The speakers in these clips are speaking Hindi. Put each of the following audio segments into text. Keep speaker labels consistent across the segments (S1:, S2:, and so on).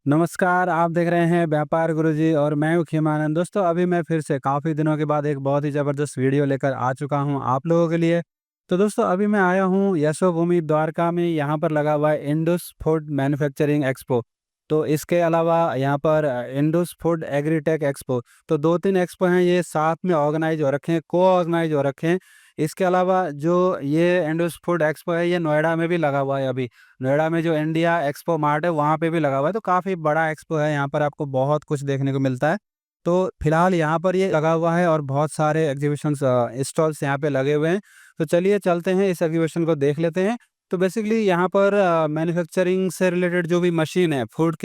S1: नमस्कार, आप देख रहे हैं व्यापार गुरुजी और मैं हूँ खीमानंद। दोस्तों, अभी मैं फिर से काफ़ी दिनों के बाद एक बहुत ही ज़बरदस्त वीडियो लेकर आ चुका हूँ आप लोगों के लिए। तो दोस्तों, अभी मैं आया हूँ यशोभूमि द्वारका में। यहाँ पर लगा हुआ है इंडस फूड मैन्युफैक्चरिंग एक्सपो। तो इसके अलावा यहाँ पर इंडस फूड एग्रीटेक एक्सपो। तो 2-3 एक्सपो हैं, ये साथ में ऑर्गेनाइज़ हो रखे हैं, को-ऑर्गेनाइज़ हो रखे हैं। इसके अलावा जो ये इंडस फूड एक्सपो है, ये नोएडा में भी लगा हुआ है अभी। नोएडा में जो इंडिया एक्सपो मार्ट है वहाँ पे भी लगा हुआ है, तो काफ़ी बड़ा एक्सपो है, यहाँ पर आपको बहुत कुछ देखने को मिलता है। तो फिलहाल यहाँ पर ये लगा हुआ है और बहुत सारे एग्जीबिशन्स स्टॉल्स यहाँ पे लगे हुए हैं। तो चलिए चलते हैं, इस एग्जीबिशन को देख लेते हैं। तो बेसिकली यहाँ पर मैन्युफैक्चरिंग से रिलेटेड जो भी मशीन है, फूड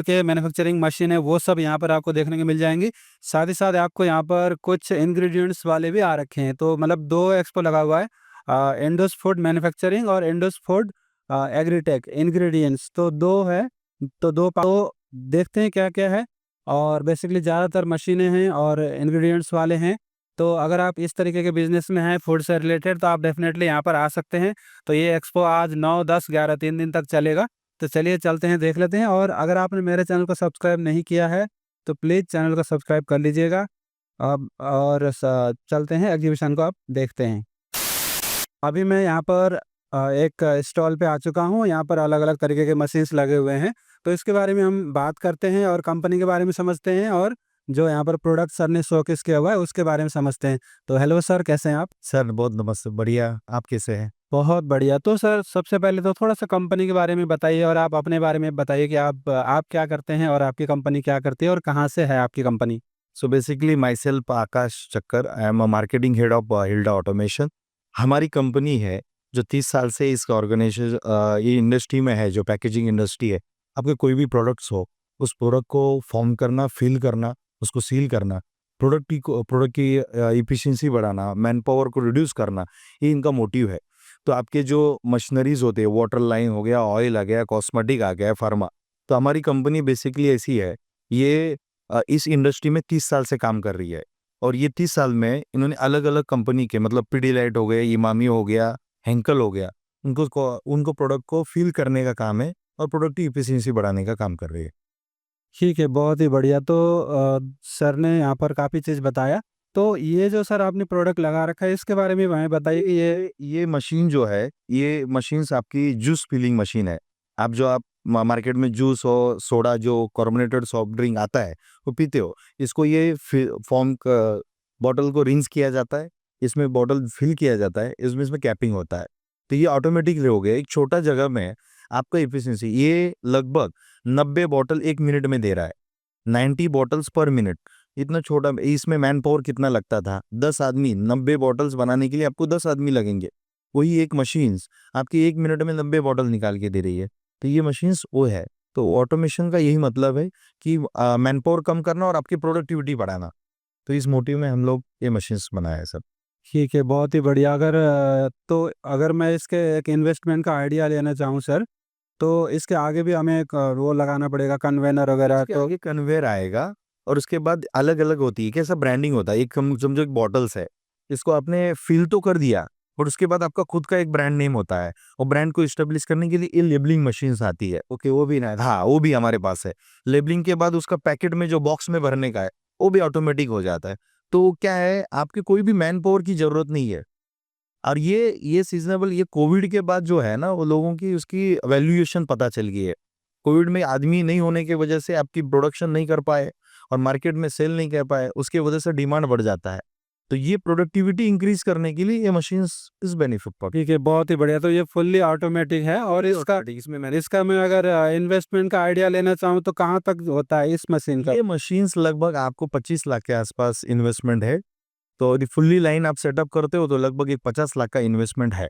S1: के मैन्युफैक्चरिंग मशीन है, वो सब यहाँ पर आपको देखने को मिल जाएँगी। साथ ही साथ आपको यहाँ पर कुछ इंग्रीडिएंट्स वाले भी आ रखे हैं, तो मतलब 2 एक्सपो लगा हुआ है। इंडस फूड मैन्युफैक्चरिंग और इंडस फूड एग्रीटेक इंग्रेडिएंट्स, तो 2 है। तो 2 तो देखते हैं क्या-क्या है। और बेसिकली ज़्यादातर मशीनें हैं और इंग्रीडिएंट्स वाले हैं। तो अगर आप इस तरीके के बिज़नेस में हैं फूड से रिलेटेड, तो आप डेफ़िनेटली यहाँ पर आ सकते हैं। तो ये एक्सपो आज 9, 10, 11 3 दिन तक चलेगा। तो चलिए चलते हैं, देख लेते हैं। और अगर आपने मेरे चैनल को सब्सक्राइब नहीं किया है, तो प्लीज़ चैनल को सब्सक्राइब कर लीजिएगा। अब और चलते हैं एग्ज़िबिशन को अब देखते हैं। अभी मैं यहाँ पर एक स्टॉल पे आ चुका हूँ। यहाँ पर अलग-अलग तरीके के मशीन्स लगे हुए हैं। तो इसके बारे में हम बात करते हैं और कंपनी के बारे में समझते हैं, और जो यहाँ पर प्रोडक्ट सर ने शोकेस किया हुआ है उसके बारे में समझते हैं। तो हेलो सर, कैसे हैं आप?
S2: सर बहुत नमस्ते, बढ़िया। आप कैसे हैं?
S1: बहुत बढ़िया। तो सर, सबसे पहले तो थोड़ा-सा कंपनी के बारे में बताइए और आप अपने बारे में बताइए कि आप क्या करते हैं और आपकी कंपनी क्या करती है और कहाँ से है आपकी company?
S2: So basically myself Akash Chakkar, I am a marketing head of Hilda automation. हमारी कंपनी है जो 30 साल से इस ऑर्गेनाइजेशन ये इंडस्ट्री में है, जो पैकेजिंग इंडस्ट्री है। आपके कोई भी प्रोडक्ट्स हो, उस प्रोडक्ट को फॉर्म करना, फिल करना, उसको सील करना, प्रोडक्ट की एफिशिएंसी बढ़ाना, मैन पावर को रिड्यूस करना, ये इनका मोटिव है। तो आपके जो मशीनरीज होते हैं, वाटर लाइन हो गया, ऑयल आ गया, कॉस्मेटिक आ गया, फार्मा, तो हमारी कंपनी बेसिकली ऐसी है। ये इस इंडस्ट्री में 30 साल से काम कर रही है, और ये 30 साल में इन्होंने अलग-अलग कंपनी के, मतलब पिडिलाइट हो गए, इमामी हो गया, हेंकल हो गया, उनको प्रोडक्ट को फिल करने का काम है और प्रोडक्ट की एफिशिएंसी बढ़ाने का काम कर रही है।
S1: ठीक है, बहुत ही बढ़िया। तो सर ने यहाँ पर काफ़ी चीज़ बताया। तो ये जो सर आपने प्रोडक्ट लगा रखा है, इसके बारे में हमें बताइए कि
S2: ये मशीन जो है, ये मशीन्स आपकी जूस फिलिंग मशीन है। आप जो आप मार्केट में जूस और सोडा, जो कार्बोनेटेड सॉफ्ट ड्रिंक आता है, वो पीते हो। इसको ये फॉर्म का बॉटल को रिंस किया जाता है, इसमें बॉटल फिल किया जाता है, इसमें कैपिंग होता है। तो ये ऑटोमेटिकली हो गया। एक छोटा जगह में आपका एफिशिएंसी ये लगभग 90 बॉटल 1 मिनट में दे रहा है। 90 बॉटल्स पर मिनट। इतना छोटा, इसमें मैन पावर कितना लगता था? 10 आदमी 90 बॉटल्स बनाने के लिए आपको 10 आदमी लगेंगे। वही एक मशीन्स आपकी 1 मिनट में 90 बॉटल निकाल के दे रही है। तो ये मशीन्स वो है। तो ऑटोमेशन का यही मतलब है कि मैन पावर कम करना और आपकी प्रोडक्टिविटी बढ़ाना। तो इस मोटिव में हम लोग ये मशीन्स बनाया है सब।
S1: ठीक है, बहुत ही बढ़िया। तो अगर मैं इसके एक इन्वेस्टमेंट का आइडिया लेना चाहूँ सर, तो इसके आगे भी हमें एक वो लगाना पड़ेगा कन्वेयर वगैरह,
S2: इसके
S1: तो
S2: आगे कन्वेयर आएगा, और उसके बाद अलग-अलग होती है, कैसा ब्रांडिंग होता है। एक समझो एक बॉटल्स है, इसको आपने फिल तो कर दिया, और उसके बाद आपका खुद का एक ब्रांड नेम होता है, और ब्रांड को एस्टेब्लिश करने के लिए ये लेबलिंग मशीन्स आती है। ओके, वो भी ना, हाँ, वो भी हमारे पास है। लेबलिंग के बाद उसका पैकेट में जो बॉक्स में भरने का है, वो भी ऑटोमेटिक हो जाता है। तो क्या है, आपके कोई भी मैन पावर की ज़रूरत नहीं है। और ये सीज़नेबल, ये कोविड के बाद जो है ना, वो लोगों की उसकी वैल्यूएशन पता चल गई है। कोविड में आदमी नहीं होने की वजह से आपकी प्रोडक्शन नहीं कर पाए और मार्केट में सेल नहीं कर पाए, उसकी वजह से डिमांड बढ़ जाता है। तो ये प्रोडक्टिविटी इंक्रीज़ करने के लिए ये मशीन्स इस बेनिफिट पर।
S1: ठीक है, बहुत ही बढ़िया। तो ये फुल्ली ऑटोमेटिक है, और इसका मैं अगर इन्वेस्टमेंट का आइडिया लेना चाहूँ, तो कहाँ तक होता है इस मशीन का?
S2: ये मशीन्स लगभग आपको 25 लाख के आसपास इन्वेस्टमेंट है। तो यदि फुल्ली लाइन आप सेटअप करते हो तो लगभग एक 50 लाख का इन्वेस्टमेंट है।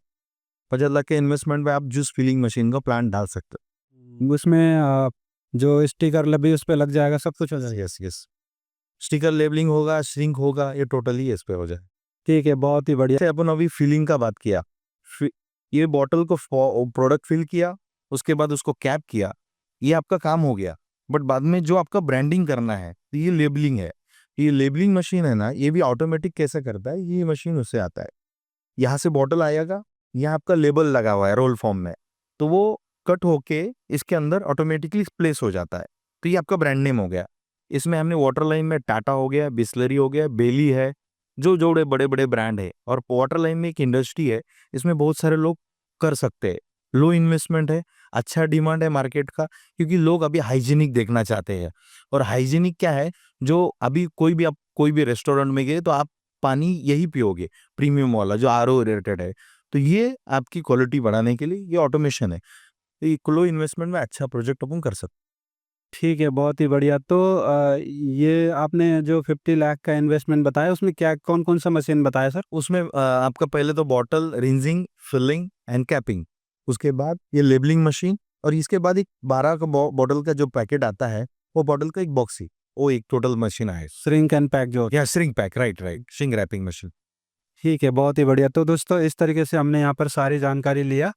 S2: 50 लाख के इन्वेस्टमेंट में आप जूस फिलिंग मशीन का प्लांट डाल सकते हो।
S1: उसमें जो स्टिकर लगी उस पे लग जाएगा, सब कुछ हो जाएगा।
S2: Yes, yes. स्टिकर लेबलिंग होगा, श्रिंक होगा, ये टोटली इस पे हो जाए।
S1: ठीक है, बहुत ही बढ़िया।
S2: जैसे अपन अभी फिलिंग का बात किया, ये बॉटल को प्रोडक्ट फिल किया, उसके बाद उसको कैप किया, ये आपका काम हो गया। बट बाद में जो आपका ब्रांडिंग करना है, तो ये लेबलिंग है। ये लेबलिंग मशीन है ना, ये भी ऑटोमेटिक कैसे करता है, ये मशीन उससे आता है। यहाँ से बॉटल आएगा, यहाँ आपका लेबल लगा हुआ है रोल फॉर्म में, तो वो कट होके इसके अंदर ऑटोमेटिकली प्लेस हो जाता है। तो ये आपका ब्रांड नेम हो गया। इसमें हमने वाटर लाइन में टाटा हो गया, बिस्लरी हो गया, बेली है, जो जोड़े बड़े बड़े ब्रांड है। और वाटर लाइन में एक इंडस्ट्री है, इसमें बहुत सारे लोग कर सकते हैं। लो इन्वेस्टमेंट है, अच्छा डिमांड है मार्केट का, क्योंकि लोग अभी हाइजीनिक देखना चाहते हैं। और हाइजीनिक क्या है, जो अभी कोई भी रेस्टोरेंट में गए तो आप पानी यही पियोगे, प्रीमियम वाला जो आरओ रेटेड है। तो ये आपकी क्वालिटी बढ़ाने के लिए ये ऑटोमेशन है। तो ये लो इन्वेस्टमेंट में अच्छा प्रोजेक्ट अपन कर सकते
S1: ठीक है, बहुत ही बढ़िया। तो ये आपने जो 50 लाख का इन्वेस्टमेंट बताया, उसमें क्या कौन-कौन सा मशीन बताया सर?
S2: हैं। उसमें आपका पहले तो bottle rinsing, filling and capping, उसके बाद ये लेबलिंग मशीन, और इसके बाद एक 12 का बॉटल का जो पैकेट आता है, वो बॉटल का एक बॉक्स ही, वो एक टोटल मशीन आए।
S1: श्रिंक एंड पैक जो
S2: या shrink pack, right shrink wrapping machine.
S1: ठीक है, बहुत ही बढ़िया। तो दोस्तों इस तरीके से हमने यहाँ पर सारी जानकारी लिया।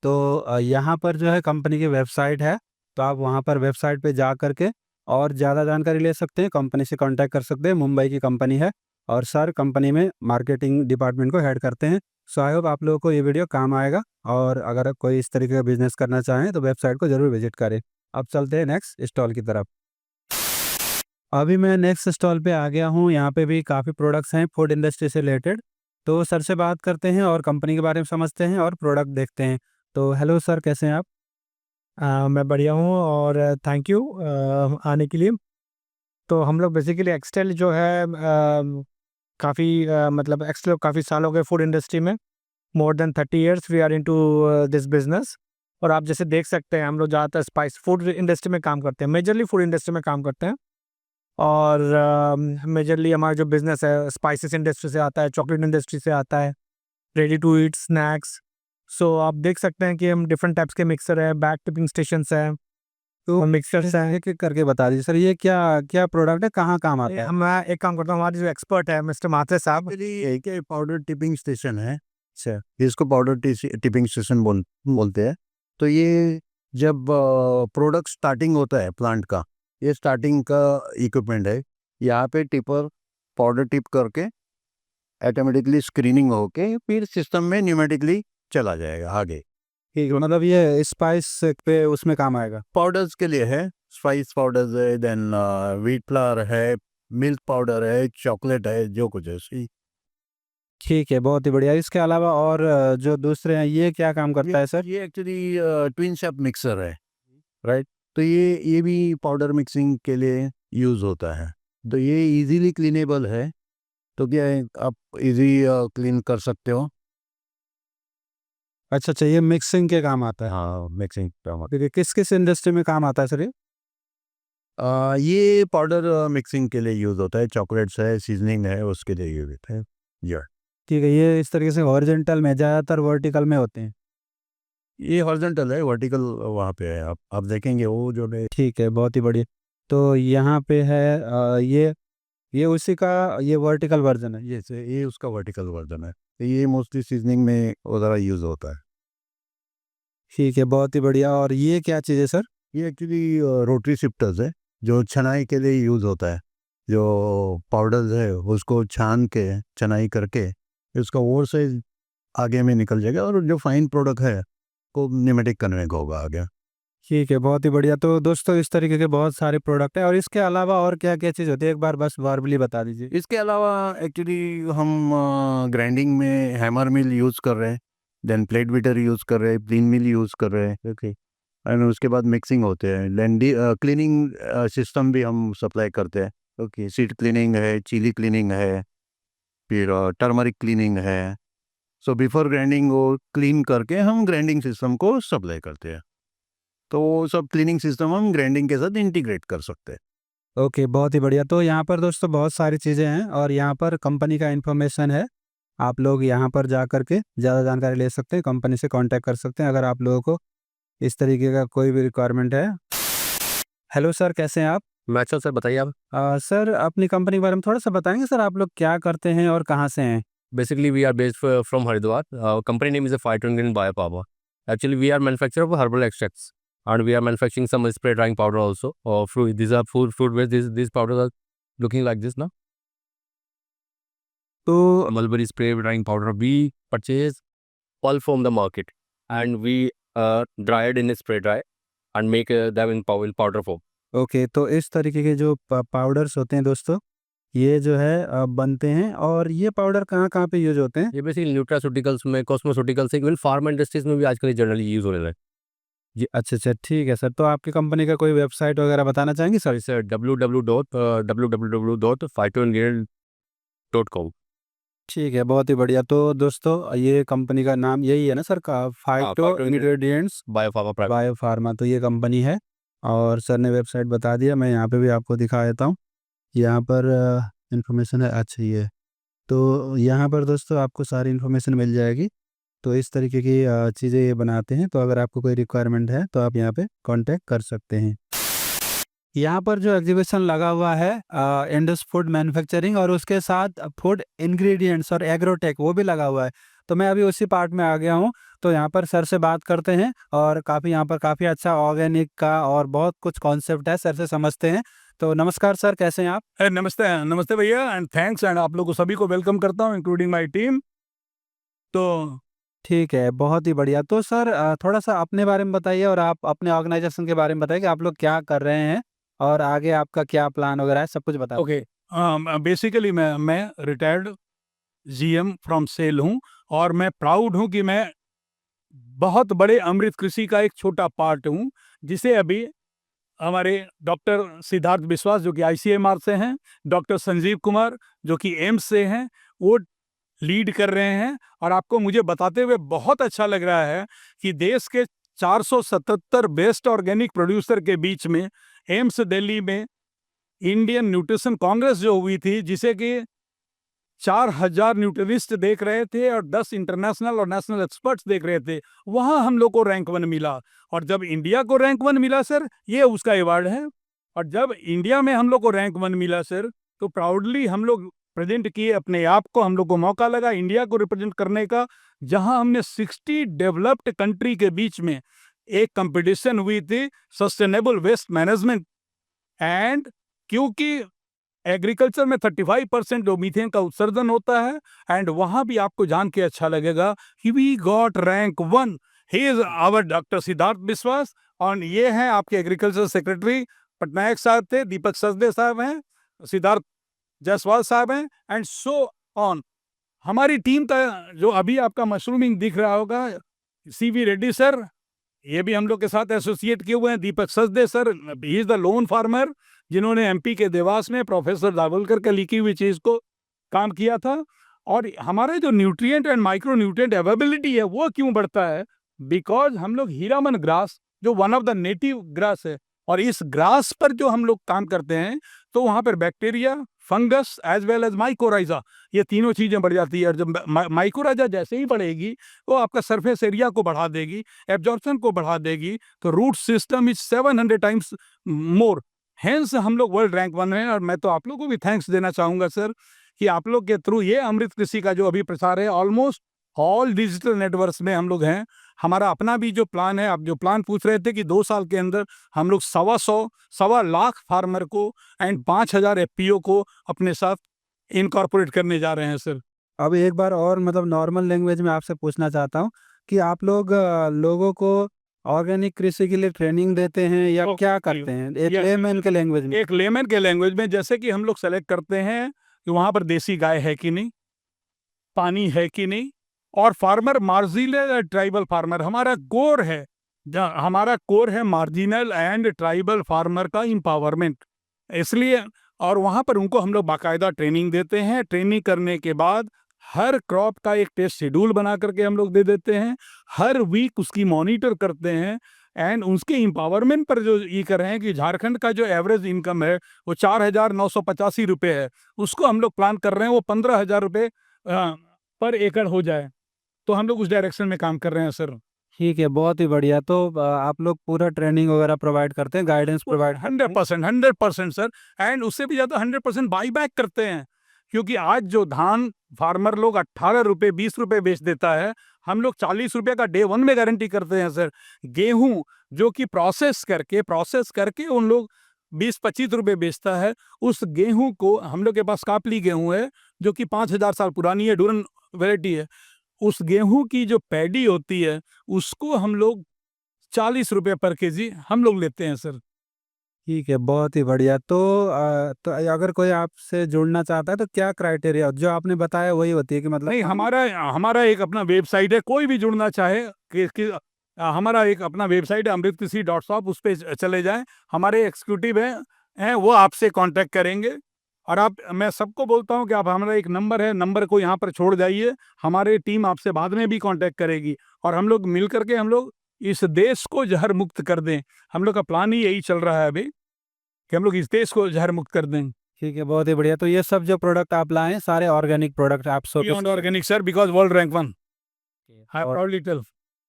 S1: तो यहाँ पर जो है कंपनी की वेबसाइट है, तो आप वहाँ पर वेबसाइट पे जा कर के और ज़्यादा जानकारी ले सकते हैं, कंपनी से कॉन्टैक्ट कर सकते हैं। मुंबई की कंपनी है और सर कंपनी में मार्केटिंग डिपार्टमेंट को हेड करते हैं। सो आई होप आप लोगों को ये वीडियो काम आएगा, और अगर कोई इस तरीके का बिज़नेस करना चाहें तो वेबसाइट को ज़रूर विज़िट करें। अब चलते हैं नेक्स्ट स्टॉल की तरफ। अभी मैं नेक्स्ट स्टॉल पे आ गया हूँ, यहाँ पे भी काफ़ी प्रोडक्ट्स हैं फूड इंडस्ट्री से रिलेटेड। तो सर से बात करते हैं और कंपनी के बारे में समझते हैं और प्रोडक्ट देखते हैं। तो हेलो सर, कैसे हैं आप?
S3: मैं बढ़िया हूँ और थैंक यू आने के लिए। तो हम लोग बेसिकली एक्सटेल जो है काफ़ी मतलब एक्सटेल काफ़ी साल हो गए फूड इंडस्ट्री में। More than 30 years we are into this business. और आप जैसे देख सकते हैं हम लोग ज़्यादातर स्पाइस फूड इंडस्ट्री में काम करते हैं, मेजरली फूड इंडस्ट्री में काम करते हैं। और मेजरली हमारा जो बिज़नेस है स्पाइसेस इंडस्ट्री से आता है, चॉकलेट इंडस्ट्री से आता है, रेडी टू ईट स्नैक्स। सो आप देख सकते हैं कि हम डिफरेंट टाइप्स के मिक्सर है, बैग टिपिंग स्टेशंस है,
S1: तो
S3: मिक्सर्स हैं।
S1: एक-एक करके बता दीजिए सर, ये क्या क्या प्रोडक्ट है, कहाँ काम आता है?
S3: मैं एक काम करता हूँ, हमारे जो एक्सपर्ट है मिस्टर मात्रे साहब।
S4: एक पाउडर टिपिंग स्टेशन है। अच्छा, इसको पाउडर टिपिंग स्टेशन बोलते हैं। तो ये जब प्रोडक्ट स्टार्टिंग होता है प्लांट का, ये स्टार्टिंग का इक्विपमेंट है। यहाँ पे टिपर पाउडर टिप करके ऑटोमेटिकली स्क्रीनिंग होके फिर सिस्टम में न्यूमेटिकली चला जाएगा आगे।
S1: ठीक है, मतलब ये स्पाइस पे उसमें काम आएगा।
S4: पाउडर्स के लिए है, स्पाइस पाउडर्स है, देन व्हीट फ्लावर है, मिल्क पाउडर है, चॉकलेट है, जो कुछ है सी।
S1: ठीक है, बहुत ही बढ़िया। इसके अलावा और जो दूसरे हैं, ये क्या काम करता है सर?
S4: ये एक्चुअली ट्विन शेप मिक्सर है, राइट। तो ये भी पाउडर मिक्सिंग के लिए यूज़ होता है। तो ये इजीली क्लीनेबल है, तो क्या है आप इजी क्लीन कर सकते हो।
S1: अच्छा अच्छा, ये मिक्सिंग के काम आता है।
S4: हाँ, मिक्सिंग
S1: ठीक है, किस-किस इंडस्ट्री में काम आता है सर ये?
S4: ये पाउडर मिक्सिंग के लिए यूज़ होता है। चॉकलेट्स है, सीजनिंग है, उसके लिए यूज़ होता है। या
S1: ठीक है, ये इस तरीके से हॉरिजॉन्टल में, ज़्यादातर वर्टिकल में होते हैं।
S4: ये हॉरिजॉन्टल है, वर्टिकल वहाँ पे है। आप देखेंगे वो जो है।
S1: ठीक है, बहुत ही बढ़िया। तो यहाँ पे है ये उसी का ये वर्टिकल वर्ज़न है।
S4: ये उसका वर्टिकल वर्जन है। तो ये मोस्टली सीजनिंग में ज़रा यूज़ होता है।
S1: ठीक है, बहुत ही बढ़िया। और ये क्या चीज़ है सर?
S4: ये एक्चुअली रोटरी शिफ्टर्स है, जो छनाई के लिए यूज़ होता है। जो पाउडर्स है उसको छान के छनाई करके उसका ओवर साइज आगे में निकल जाएगा, और जो फाइन प्रोडक्ट है वो न्यूमेटिक कन्वेक होगा आगे।
S1: ठीक है, बहुत ही बढ़िया। तो दोस्तों इस तरीके के बहुत सारे प्रोडक्ट हैं, और इसके अलावा और क्या-क्या चीज़ होती है, एक बार बस वर्बली बता दीजिए।
S4: इसके अलावा एक्चुअली हम ग्राइंडिंग में हैमर मिल यूज़ कर रहे हैं, देन प्लेट बीटर यूज़ कर रहे हैं, प्लीन मिल यूज़ कर रहे हैं। ओके, एंड उसके बाद मिक्सिंग होते हैं। लेंडी क्लीनिंग सिस्टम भी हम सप्लाई करते हैं। ओके, सीट क्लीनिंग है, चिली क्लीनिंग है, फिर टर्मरिक क्लीनिंग है। सो बिफोर ग्राइंडिंग वो क्लीन करके हम ग्राइंडिंग सिस्टम को सप्लाई करते हैं। तो वो सब क्लीनिंग सिस्टम हम ग्राइंडिंग के साथ इंटीग्रेट कर सकते हैं।
S1: ओके, बहुत ही बढ़िया। तो यहाँ पर दोस्तों बहुत सारी चीज़ें हैं, और यहाँ पर कंपनी का इन्फॉर्मेशन है। आप लोग यहाँ पर जा कर के ज़्यादा जानकारी ले सकते हैं, कंपनी से कॉन्टैक्ट कर सकते हैं अगर आप लोगों को इस तरीके का कोई भी रिक्वायरमेंट है। हेलो सर, कैसे हैं आप?
S5: मैं अच्छा सर, बताइए आप।
S1: सर अपनी कंपनी के बारे में थोड़ा-सा बताएँगे सर, आप लोग क्या करते हैं और कहाँ से हैं?
S5: Basically we are based from Haridwar. Company name is Phyton bio power. Actually we are manufacturer of herbal extracts and we are manufacturing some spray drying powder also, or fruit. These are fruit based. These powders are looking like this now.
S1: तो
S5: Mulberry spray drying powder we purchase all from the market, and we dried in a spray dry and make them in powder form.
S1: Okay, तो इस तरीके के जो पाउडर्स होते हैं दोस्तों, ये जो है बनते हैं। और ये पाउडर कहाँ-कहाँ पे यूज़ होते हैं?
S5: ये बेसिकली न्यूट्रास्यूटिकल्स में, कॉस्मेटिकल्स, इवन फार्मा इंडस्ट्रीज में भी आजकल जनरली यूज़ होने लगा है।
S1: जी, अच्छा, ठीक है सर। तो आपकी कंपनी का कोई वेबसाइट वगैरह बताना चाहेंगे सर?
S5: It's www.phytoingredient.com।
S1: ठीक है, बहुत ही बढ़िया। तो दोस्तों ये कंपनी का नाम यही है ना सर का, phyto
S5: phyto
S1: ingredients
S5: biopharma private.
S1: Biopharma, तो ये कंपनी है। और सर ने वेबसाइट बता दिया, मैं यहाँ पे भी आपको दिखा देता हूँ। यहाँ पर इन्फॉर्मेशन है, अच्छा ये। तो यहाँ पर दोस्तों आपको सारी इन्फॉर्मेशन मिल जाएगी। तो इस तरीके की चीज़ें ये बनाते हैं। तो अगर आपको कोई रिक्वायरमेंट है तो आप यहाँ पे कांटेक्ट कर सकते हैं। यहाँ पर जो एग्जीबिशन लगा हुआ है इंडस फूड मैन्युफैक्चरिंग, और उसके साथ फूड इंग्रेडिएंट्स और एग्रोटेक वो भी लगा हुआ है। तो मैं अभी उसी पार्ट में आ गया हूँ। तो यहाँ पर सर से बात करते हैं, और काफ़ी यहाँ पर काफ़ी अच्छा ऑर्गेनिक का और बहुत कुछ कॉन्सेप्ट है, सर से समझते हैं। तो नमस्कार सर, कैसे हैं आप?
S6: नमस्ते नमस्ते भैया, एंड थैंक्स, एंड आप लोगों सभी को वेलकम करता हूँ, इंक्लूडिंग माय टीम। तो
S1: ठीक है, बहुत ही बढ़िया। तो सर थोड़ा-सा अपने बारे में बताइए, और आप अपने ऑर्गेनाइजेशन के बारे में बताइए कि आप लोग क्या कर रहे हैं और आगे आपका क्या प्लान वगैरह है, सब कुछ बताइए।
S6: ओके, बेसिकली मैं रिटायर्ड जीएम फ्रॉम सेल हूँ, और मैं प्राउड हूँ कि मैं बहुत बड़े अमृत कृषि का एक छोटा पार्ट हूँ, जिसे अभी हमारे डॉक्टर सिद्धार्थ बिस्वास जो कि आईसीएमआर से हैं, डॉक्टर संजीव कुमार जो कि एम्स से हैं, वो लीड कर रहे हैं। और आपको मुझे बताते हुए बहुत अच्छा लग रहा है कि देश के 477 बेस्ट ऑर्गेनिक प्रोड्यूसर के बीच में एम्स दिल्ली में इंडियन न्यूट्रिशन कांग्रेस जो हुई थी, जिसे कि 4000 न्यूट्रिनिस्ट देख रहे थे और 10 इंटरनेशनल और नेशनल एक्सपर्ट्स देख रहे थे, वहां हम लोग को रैंक 1 मिला। और जब इंडिया को रैंक 1 मिला सर, ये उसका अवार्ड है। और जब इंडिया में हम लोग को रैंक 1 मिला सर, तो प्राउडली हम लोग प्रेजेंट किए अपने आप को। हम लोग को मौका लगा इंडिया को रिप्रेजेंट करने का, जहां हमने 60 डेवलप्ड कंट्री के बीच में एक कंपटीशन हुई थी सस्टेनेबल वेस्ट मैनेजमेंट। एंड क्योंकि एग्रीकल्चर में 35% जो मीथेन का उत्सर्जन होता है, एंड वहां भी आपको जान के अच्छा लगेगा कि we got rank 1। He is our doctor Siddharth Biswas, और ये हैं आपके एग्रीकल्चर सेक्रेटरी पटनायक साहब थे, दीपक सचदे साहब हैं, सिद्धार्थ जायसवाल साहब हैं, एंड सो ऑन। हमारी टीम का जो अभी आपका मशरूमिंग दिख रहा होगा, सीवी रेड्डी सर, ये भी हम लोग के साथ एसोसिएट किए हुए हैं। Deepak Sachdev sir, he is the lone farmer, जिन्होंने एमपी के देवास में प्रोफेसर दावलकर का लिखी हुई चीज को काम किया था। और हमारे जो nutrient and micro nutrient availability है, वो क्यों बढ़ता है? बिकॉज हम लोग हीरामन ग्रास, जो one of the native grass है, और इस ग्रास पर जो हम लोग काम करते हैं, तो वहां पर bacteria, fungus as well as mycorrhiza, ये तीनों चीजें बढ़ जाती है। और जब माइकोराइजा जैसे ही बढ़ेगी, वो आपका सरफेस एरिया को बढ़ा देगी, एब्जॉर्प्शन को बढ़ा देगी, तो root system is 700 times more. Hence हम लोग वर्ल्ड रैंक 1 हैं। और मैं तो आप लोगों को भी थैंक्स देना चाहूंगा सर, कि आप लोग के थ्रू ये अमृत कृषि का जो अभी प्रसार है, ऑलमोस्ट ऑल डिजिटल नेटवर्क्स में हम लोग हैं। हमारा अपना भी जो प्लान है, आप जो प्लान पूछ रहे थे कि 2 साल के अंदर हम लोग 1.25 लाख फार्मर को एंड 5000 एफपीओ को अपने साथ इनकॉर्पोरेट करने जा रहे हैं सर।
S1: अब एक बार और मतलब नॉर्मल लैंग्वेज में आपसे पूछना चाहता हूँ कि आप लोग लोगों को ऑर्गेनिक कृषि के लिए ट्रेनिंग देते हैं या क्या करते हैं, एक
S6: Yes.
S1: लेमैन के लैंग्वेज में?
S6: एक लेमन के लैंग्वेज में, जैसे कि हम लोग सेलेक्ट करते हैं कि वहां पर देसी गाय है कि नहीं, पानी है कि नहीं, और फार्मर मार्जिनल ट्राइबल फार्मर हमारा कोर है। हमारा कोर है मार्जिनल एंड ट्राइबल फार्मर का एम्पावरमेंट, इसलिए। और वहां पर उनको हम लोग बाकायदा ट्रेनिंग देते हैं। ट्रेनिंग करने के बाद हर क्रॉप का एक टेस्ट शेड्यूल बना करके हम लोग दे देते हैं। हर वीक उसकी मॉनिटर करते हैं, एंड उसके एम्पावरमेंट पर जो ये कर रहे हैं कि झारखंड का जो एवरेज इनकम है वो 4985 रुपये है, उसको हम लोग प्लान कर रहे हैं वो 15,000 रुपये पर एकड़ हो जाए। तो हम लोग उस डायरेक्शन में काम कर रहे हैं सर।
S1: ठीक है, बहुत ही बढ़िया। तो आप लोग पूरा ट्रेनिंग वगैरह प्रोवाइड करते हैं, गाइडेंस प्रोवाइड
S6: 100% सर, एंड उससे भी ज़्यादा 100% बाई बैक करते हैं। क्योंकि आज जो धान फार्मर लोग 18 रुपये 20 रुपये बेच देता है, हम लोग 40 रुपये का डे 1 में गारंटी करते हैं सर। गेहूं जो कि प्रोसेस करके उन लोग 20-25 रुपये बेचता है, उस गेहूं को हम लोग के पास कापली गेहूं है जो कि 5000 साल पुरानी है, डूरन वैरायटी है। उस गेहूं की जो पैडी होती है, उसको हम लोग 40 रुपये पर केजी हम लोग लेते हैं सर।
S1: ठीक है, बहुत ही बढ़िया। तो अगर कोई आपसे जुड़ना चाहता है तो क्या क्राइटेरिया जो आपने बताया वही होती है कि मतलब
S6: नहीं, हमारा एक अपना वेबसाइट है, कोई भी जुड़ना चाहे हमारा एक अपना वेबसाइट है amritkrisi.shop, उस पे चले जाएं, हमारे एग्जीक्यूटिव हैं वो आपसे कांटेक्ट करेंगे। और मैं सबको बोलता हूं कि आप, हमारा एक नंबर है, नंबर को यहाँ पर छोड़ जाइए, हमारी टीम आपसे बाद में भी कांटेक्ट करेगी और हम लोग मिल करके हम लोग इस देश को जहर मुक्त कर दें। हम लोग का प्लान ही यही चल रहा है अभी कि हम लोग इस देश को जहर मुक्त कर दें।
S1: ठीक है, बहुत ही बढ़िया। तो ये सब जो प्रोडक्ट आप लाए हैं सारे ऑर्गेनिक प्रोडक्ट आप सब
S6: beyond organic sir, because world rank 1 आई
S1: और
S6: प्राउडली टेल।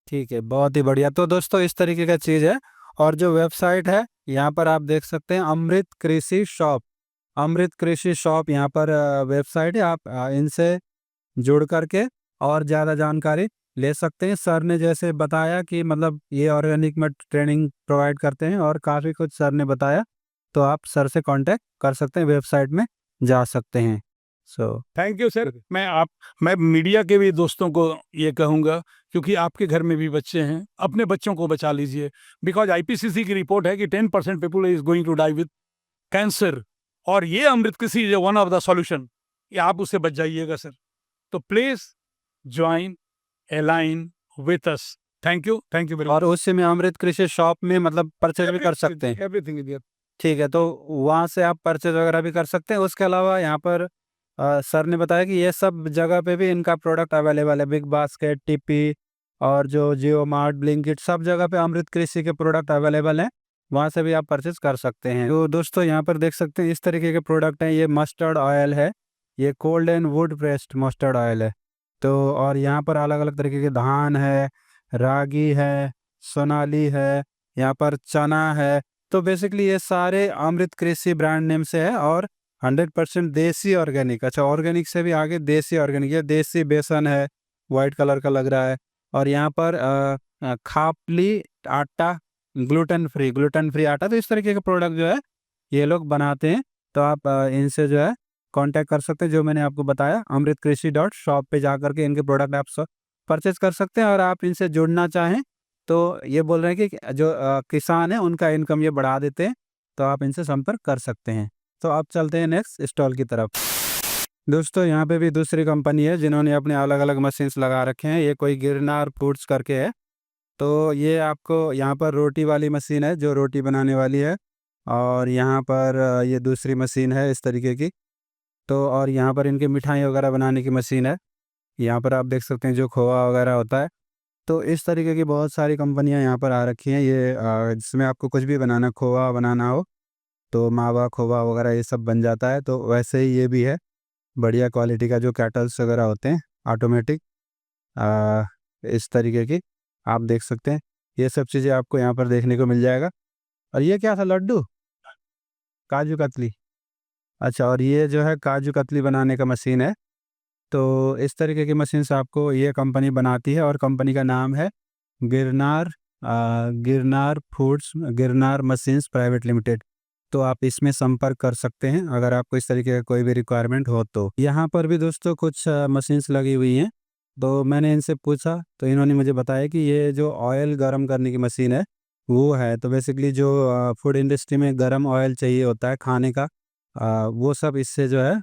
S1: ठीक है, बहुत ही बढ़िया। तो दोस्तों इस तरीके का चीज़ है और जो वेबसाइट है यहाँ पर आप देख सकते हैं अमृत कृषि शॉप। अमृत कृषि शॉप यहाँ पर वेबसाइट है, आप इनसे जुड़ करके और ज़्यादा जानकारी ले सकते हैं। सर ने जैसे बताया कि मतलब ये ऑर्गेनिक में ट्रेनिंग प्रोवाइड करते हैं और काफ़ी कुछ सर ने बताया, तो आप सर से कांटेक्ट कर सकते हैं, वेबसाइट में जा सकते हैं। So
S6: thank you sir. मैं मीडिया के भी दोस्तों को ये कहूँगा, क्योंकि आपके घर में भी बच्चे हैं, अपने बच्चों को बचा लीजिए। बिकॉज IPCC की रिपोर्ट है कि 10% people is going to die with cancer, और ये Amrit Krishi is one of the solution, ये आप उससे बच जाइएगा सर। तो please join align with us. Thank you very
S1: और उससे में अमृत कृषि शॉप में मतलब परचेज भी कर सकते हैं।
S6: Everything is there.
S1: ठीक है, तो वहाँ से आप परचेज वगैरह भी कर सकते हैं। उसके अलावा यहाँ पर सर ने बताया कि ये सब जगह पे भी इनका प्रोडक्ट अवेलेबल है, बिग बास्केट, टिप्पी और जो जियो मार्ट, ब्लिंकिट, सब जगह पे अमृत कृषि के प्रोडक्ट अवेलेबल हैं, वहाँ से भी आप परचेज कर सकते हैं। तो दोस्तों यहाँ पर देख सकते हैं इस तरीके के प्रोडक्ट हैं। ये मस्टर्ड ऑयल है, ये cold and would pressed mustard oil है। तो और यहाँ पर अलग अलग तरीके के धान है, रागी है, सोनाली है, यहाँ पर चना है। तो बेसिकली ये सारे अमृत कृषि ब्रांड नेम से है और 100% देसी ऑर्गेनिक। अच्छा, ऑर्गेनिक से भी आगे देसी ऑर्गेनिक, ये देसी बेसन है, वाइट कलर का लग रहा है। और यहाँ पर खापली आटा, ग्लूटेन फ्री आटा। तो इस तरीके के प्रोडक्ट जो है ये लोग बनाते हैं। तो आप इनसे जो है कांटेक्ट कर सकते हैं, जो मैंने आपको बताया amritkrishi.shop पे जा करके इनके प्रोडक्ट आप सब परचेज कर सकते हैं। और आप इनसे जुड़ना चाहें तो ये बोल रहे हैं कि जो किसान है उनका इनकम ये बढ़ा देते हैं, तो आप इनसे संपर्क कर सकते हैं। तो आप चलते हैं नेक्स्ट स्टॉल की तरफ। दोस्तों यहाँ पे भी दूसरी कंपनी है जिन्होंने अपने अलग अलग मशीन्स लगा रखे हैं। ये कोई गिरनार फूड्स करके है। तो ये आपको यहाँ पर रोटी वाली मशीन है जो रोटी बनाने वाली है, और यहाँ पर ये दूसरी मशीन है इस तरीके की। तो और यहाँ पर इनके मिठाई वगैरह बनाने की मशीन है। यहाँ पर आप देख सकते हैं जो खोआ वगैरह होता है। तो इस तरीके की बहुत सारी कंपनियां यहाँ पर आ रखी हैं। ये जिसमें आपको कुछ भी बनाना, खोआ बनाना हो तो मावा खोवा वगैरह ये सब बन जाता है। तो वैसे ही ये भी है, बढ़िया क्वालिटी का जो कैटल्स वगैरह होते हैं ऑटोमेटिक, इस तरीके की आप देख सकते हैं। ये सब चीज़ें आपको यहाँ पर देखने को मिल जाएगा। और ये क्या था, लड्डू, काजू कतली। अच्छा, और ये जो है काजू कतली बनाने का मशीन है। तो इस तरीके की मशीन से आपको ये कंपनी बनाती है और कंपनी का नाम है Girnar foods, Girnar machines private limited. तो आप इसमें संपर्क कर सकते हैं अगर आपको इस तरीके का कोई भी रिक्वायरमेंट हो। तो यहाँ पर भी दोस्तों कुछ मशीन्स लगी हुई हैं। तो मैंने इनसे पूछा तो इन्होंने मुझे बताया कि ये जो ऑयल गर्म करने की मशीन है वो है। तो बेसिकली जो फूड इंडस्ट्री में गर्म ऑयल चाहिए होता है खाने का, वो सब इससे जो है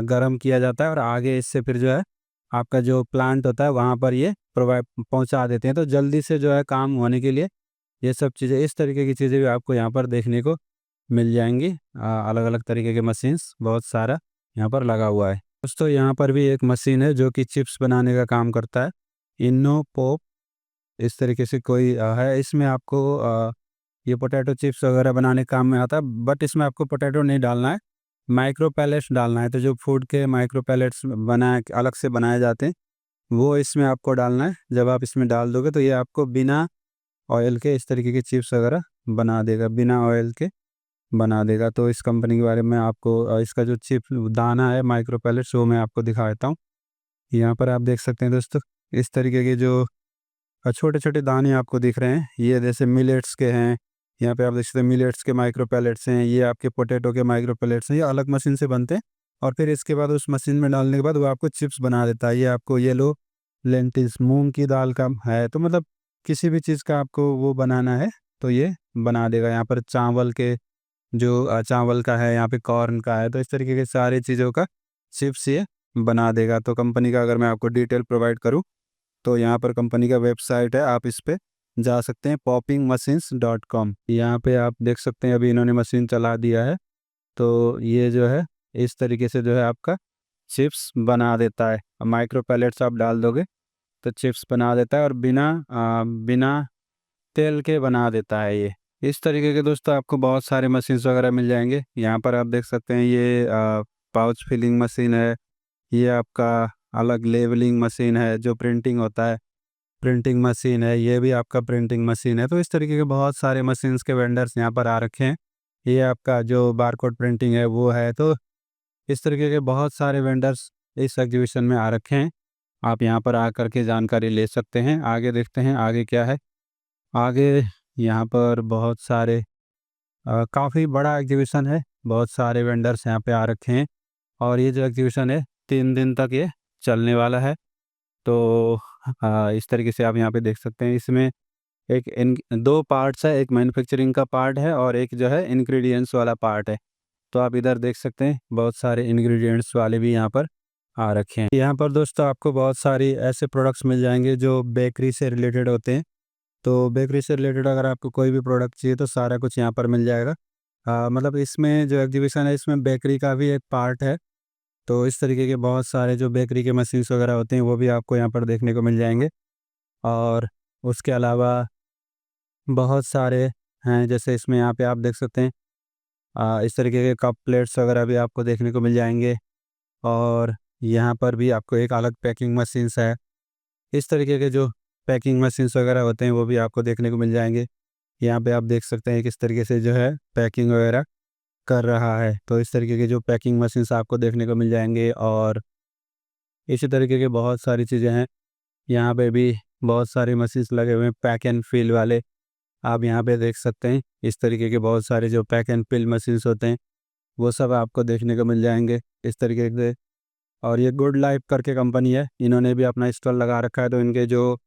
S1: गर्म किया जाता है और आगे इससे फिर जो है आपका जो प्लांट होता है वहाँ पर ये प्रोवाइड पहुँचा देते हैं। तो जल्दी से जो है काम होने के लिए ये सब चीज़ें, इस तरीके की चीज़ें भी आपको यहाँ पर देखने को मिल जाएंगी। अलग अलग तरीके के मशीन्स बहुत सारा यहाँ पर लगा हुआ है। दोस्तों यहाँ पर भी एक मशीन है जो कि चिप्स बनाने का काम करता है, इनो पॉप इस तरीके से कोई है। इसमें आपको ये पोटैटो चिप्स वगैरह बनाने काम में आता है, बट इसमें आपको पोटैटो नहीं डालना है, माइक्रो पैलेट्स डालना है। तो जो फूड के माइक्रो पैलेट्स बनाए अलग से बनाए जाते हैं वो इसमें आपको डालना है। जब आप इसमें डाल दोगे तो ये आपको बिना ऑयल के इस तरीके के चिप्स वगैरह बना देगा, बिना ऑयल के बना देगा। तो इस कंपनी के बारे में आपको इसका जो चिप दाना है माइक्रो पैलेट्स वो मैं आपको दिखा देता हूँ। यहाँ पर आप देख सकते हैं दोस्तों इस तरीके के जो छोटे छोटे दाने आपको दिख रहे हैं, ये जैसे मिलेट्स के हैं। यहाँ पे आप देख सकते हैं मिलेट्स के माइक्रो पैलेट्स हैं, ये आपके पोटैटो के माइक्रो पैलेट्स हैं। ये अलग मशीन से बनते हैं और फिर इसके बाद उस मशीन में डालने के बाद वो आपको चिप्स बना देता है। ये आपको येलो लेंटिल्स, मूंग की दाल का है। तो मतलब किसी भी चीज़ का आपको वो बनाना है तो ये बना देगा। यहाँ पर चावल के जो चावल का है, यहाँ पे कॉर्न का है, तो इस तरीके के सारी चीज़ों का चिप्स ये बना देगा। तो कंपनी का अगर मैं आपको डिटेल प्रोवाइड करूँ तो यहाँ पर कंपनी का वेबसाइट है, आप इस पे जा सकते हैं poppingmachines.com। यहाँ पे आप देख सकते हैं अभी इन्होंने मशीन चला दिया है। तो ये जो है इस तरीके से जो है आपका चिप्स बना देता है। माइक्रो पैलेट्स आप डाल दोगे तो चिप्स बना देता है और बिना तेल के बना देता है ये। इस तरीके के दोस्तों आपको बहुत सारे मशीन्स वगैरह मिल जाएंगे। यहाँ पर आप देख सकते हैं ये पाउच फिलिंग मशीन है, ये आपका अलग लेवलिंग मशीन है जो प्रिंटिंग होता है, प्रिंटिंग मशीन है, ये भी आपका प्रिंटिंग मशीन है। तो इस तरीके के बहुत सारे मशीन्स के वेंडर्स यहाँ पर आ रखे हैं। ये आपका जो बारकोड प्रिंटिंग है वो है। तो इस तरीके के बहुत सारे वेंडर्स इस एग्जीबिशन में आ रखे हैं। आप यहाँ पर आकर के जानकारी ले सकते हैं। आगे देखते हैं आगे क्या है। आगे यहाँ पर बहुत सारे काफ़ी बड़ा एग्जीबिशन है, बहुत सारे वेंडर्स यहाँ पे आ रखे हैं और ये जो एग्जीबिशन है 3 दिन तक ये चलने वाला है। तो इस तरीके से आप यहाँ पे देख सकते हैं। इसमें एक इन 2 पार्ट्स है, एक मैन्युफैक्चरिंग का पार्ट है और एक जो है इंग्रेडिएंट्स वाला पार्ट है। तो आप इधर देख सकते हैं बहुत सारे इंग्रेडिएंट्स वाले भी यहाँ पर आ रखे हैं। यहाँ पर दोस्तों आपको बहुत सारी ऐसे प्रोडक्ट्स मिल जाएंगे जो बेकरी से रिलेटेड होते हैं। तो बेकरी से रिलेटेड अगर आपको कोई भी प्रोडक्ट चाहिए तो सारा कुछ यहाँ पर मिल जाएगा। मतलब इसमें जो एग्जीबिशन है इसमें बेकरी का भी एक पार्ट है। तो इस तरीके के बहुत सारे जो बेकरी के मशीन्स वगैरह होते हैं वो भी आपको यहाँ पर देखने को मिल जाएंगे। और उसके अलावा बहुत सारे हैं, जैसे इसमें यहाँ पे आप देख सकते हैं इस तरीके के कप प्लेट्स वगैरह भी आपको देखने को मिल जाएंगे। और यहाँ पर भी आपको एक अलग पैकिंग मशीन्स है। इस तरीके के जो पैकिंग मशीन्स वगैरह होते हैं वो भी आपको देखने को मिल जाएंगे। यहाँ पे आप देख सकते हैं किस तरीके से जो है पैकिंग वगैरह कर रहा है। तो इस तरीके के जो पैकिंग मशीन्स आपको देखने को मिल जाएंगे और इसी तरीके के बहुत सारी चीज़ें हैं। यहाँ पे भी बहुत सारे मशीन्स लगे हुए हैं पैक एंड फिल वाले, आप यहाँ पे देख सकते हैं। इस तरीके के बहुत सारे जो पैक एंड फिल मशीन्स होते हैं वो सब आपको देखने को मिल जाएंगे इस तरीके से। और ये गुड लाइफ करके कंपनी है, इन्होंने भी अपना स्टॉल लगा रखा है। तो इनके जो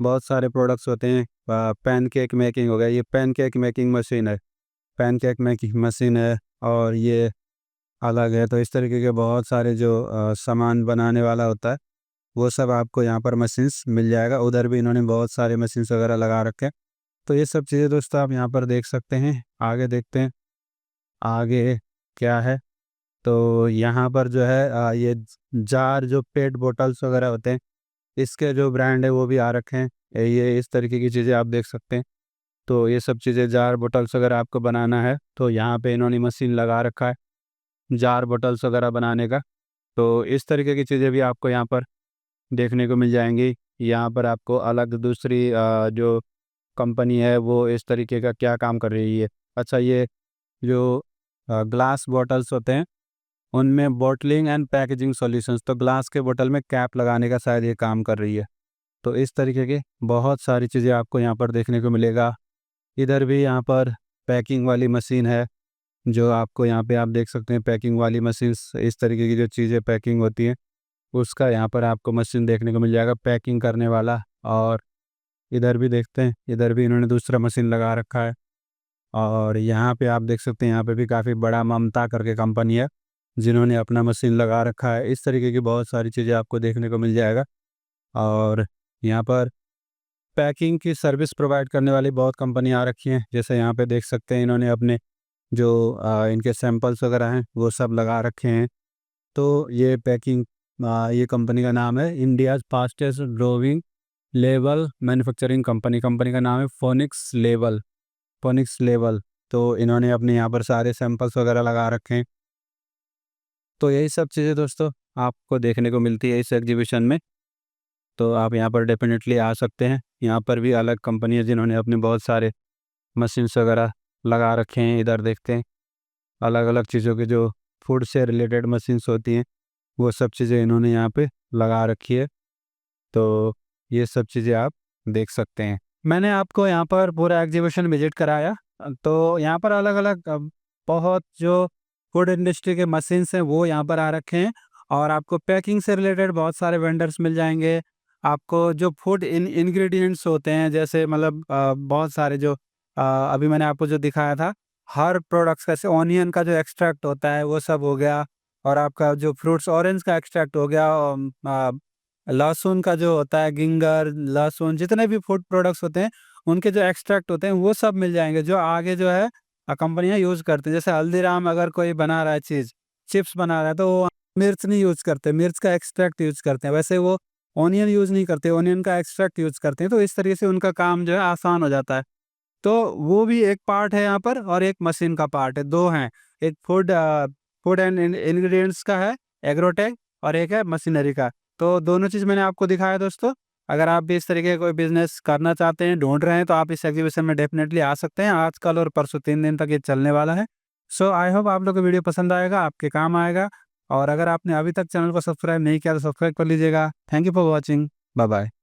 S1: बहुत सारे प्रोडक्ट्स होते हैं, पैनकेक मेकिंग हो गया, ये पैनकेक मेकिंग मशीन है, पैनकेक मेकिंग मशीन है और ये अलग है। तो इस तरीके के बहुत सारे जो सामान बनाने वाला होता है वो सब आपको यहाँ पर मशीन्स मिल जाएगा। उधर भी इन्होंने बहुत सारे मशीन्स वगैरह लगा रखे हैं। तो ये सब चीज़ें दोस्तों आप यहाँ पर देख सकते हैं। आगे देखते हैं आगे क्या है। तो यहाँ पर जो है ये जार जो पेट बोटल्स वगैरह होते हैं इसके जो ब्रांड है वो भी आ रखे हैं। ये इस तरीके की चीज़ें आप देख सकते हैं। तो ये सब चीज़ें जार बोटल्स वगैरह आपको बनाना है तो यहाँ पे इन्होंने मशीन लगा रखा है जार बोटल्स वगैरह बनाने का। तो इस तरीके की चीज़ें भी आपको यहाँ पर देखने को मिल जाएंगी। यहाँ पर आपको अलग दूसरी जो कंपनी है वो इस तरीके का क्या काम कर रही है। अच्छा, ये जो ग्लास बॉटल्स होते हैं उनमें बॉटलिंग एंड पैकेजिंग सॉल्यूशंस, तो ग्लास के बोतल में कैप लगाने का शायद ये काम कर रही है। तो इस तरीके के बहुत सारी चीज़ें आपको यहाँ पर देखने को मिलेगा। इधर भी यहाँ पर पैकिंग वाली मशीन है जो आपको यहाँ पे आप देख सकते हैं पैकिंग वाली मशीन्स, इस तरीके की जो चीज़ें पैकिंग होती हैं उसका यहाँ पर आपको मशीन देखने को मिल जाएगा पैकिंग करने वाला। और इधर भी देखते हैं, इधर भी इन्होंने दूसरा मशीन लगा रखा है। और यहाँ पे आप देख सकते हैं यहाँ पे भी काफ़ी बड़ा ममता करके कंपनी है जिन्होंने अपना मशीन लगा रखा है। इस तरीके की बहुत सारी चीज़ें आपको देखने को मिल जाएगा। और यहाँ पर पैकिंग की सर्विस प्रोवाइड करने वाली बहुत कंपनी आ रखी हैं, जैसे यहाँ पे देख सकते हैं इन्होंने अपने जो इनके सैंपल्स वगैरह हैं वो सब लगा रखे हैं। तो ये पैकिंग ये कंपनी का नाम है India's fastest growing label manufacturing company, company का नाम है फोनिक्स लेबल, फोनिक्स लेबल। तो इन्होंने अपने यहाँ पर सारे सैंपल्स वगैरह लगा रखे हैं। तो यही सब चीज़ें दोस्तों आपको देखने को मिलती है इस एग्जीबिशन में। तो आप यहाँ पर डेफिनेटली आ सकते हैं। यहाँ पर भी अलग कंपनी है जिन्होंने अपने बहुत सारे मशीन्स वगैरह लगा रखे हैं। इधर देखते हैं अलग अलग चीज़ों के जो फूड से रिलेटेड मशीन्स होती हैं वो सब चीज़ें इन्होंने यहाँ पे लगा रखी है। तो ये सब चीज़ें आप देख सकते हैं। मैंने आपको यहाँ पर पूरा एग्जीबिशन विजिट कराया। तो यहाँ पर अलग अलग बहुत जो फूड इंडस्ट्री के मशीन्स हैं वो यहाँ पर आ रखे हैं और आपको पैकिंग से रिलेटेड बहुत सारे वेंडर्स मिल जाएंगे। आपको जो फूड इंग्रेडिएंट्स होते हैं, जैसे मतलब बहुत सारे जो अभी मैंने आपको जो दिखाया था, हर प्रोडक्ट्स जैसे ऑनियन का जो एक्सट्रैक्ट होता है वो सब हो गया, और आपका जो फ्रूट्स ऑरेंज का एक्सट्रैक्ट हो गया, लहसुन का जो होता है गिंगर, लहसुन, जितने भी फूड प्रोडक्ट्स होते हैं उनके जो एक्सट्रैक्ट होते हैं वो सब मिल जाएंगे, जो आगे जो है कंपनियां यूज़ करती हैं। जैसे हल्दीराम अगर कोई बना रहा है चीज़, चिप्स बना रहा है, तो वो मिर्च नहीं यूज़ करते, मिर्च का एक्सट्रैक्ट यूज़ करते हैं। वैसे वो ऑनियन यूज़ नहीं करते, ऑनियन का एक्सट्रैक्ट यूज़ करते हैं। तो इस तरीके से उनका काम जो है आसान हो जाता है। तो वो भी एक पार्ट है यहाँ पर, और एक मशीन का पार्ट है, 2 हैं। एक फूड एंड इंग्रेडिएंट्स का है, एग्रोटेक, और एक है मशीनरी का। तो दोनों चीज़ मैंने आपको दिखाया दोस्तों। अगर आप भी इस तरीके का कोई बिज़नेस करना चाहते हैं, ढूँढ रहे हैं, तो आप इस एग्ज़ीबिशन में डेफ़िनेटली आ सकते हैं। आज, कल और परसों 3 दिन तक ये चलने वाला है। सो आई होप आप लोग को वीडियो पसंद आएगा, आपके काम आएगा। और अगर आपने अभी तक चैनल को सब्सक्राइब नहीं किया तो सब्सक्राइब कर लीजिएगा। Thank you for watching. Bye bye.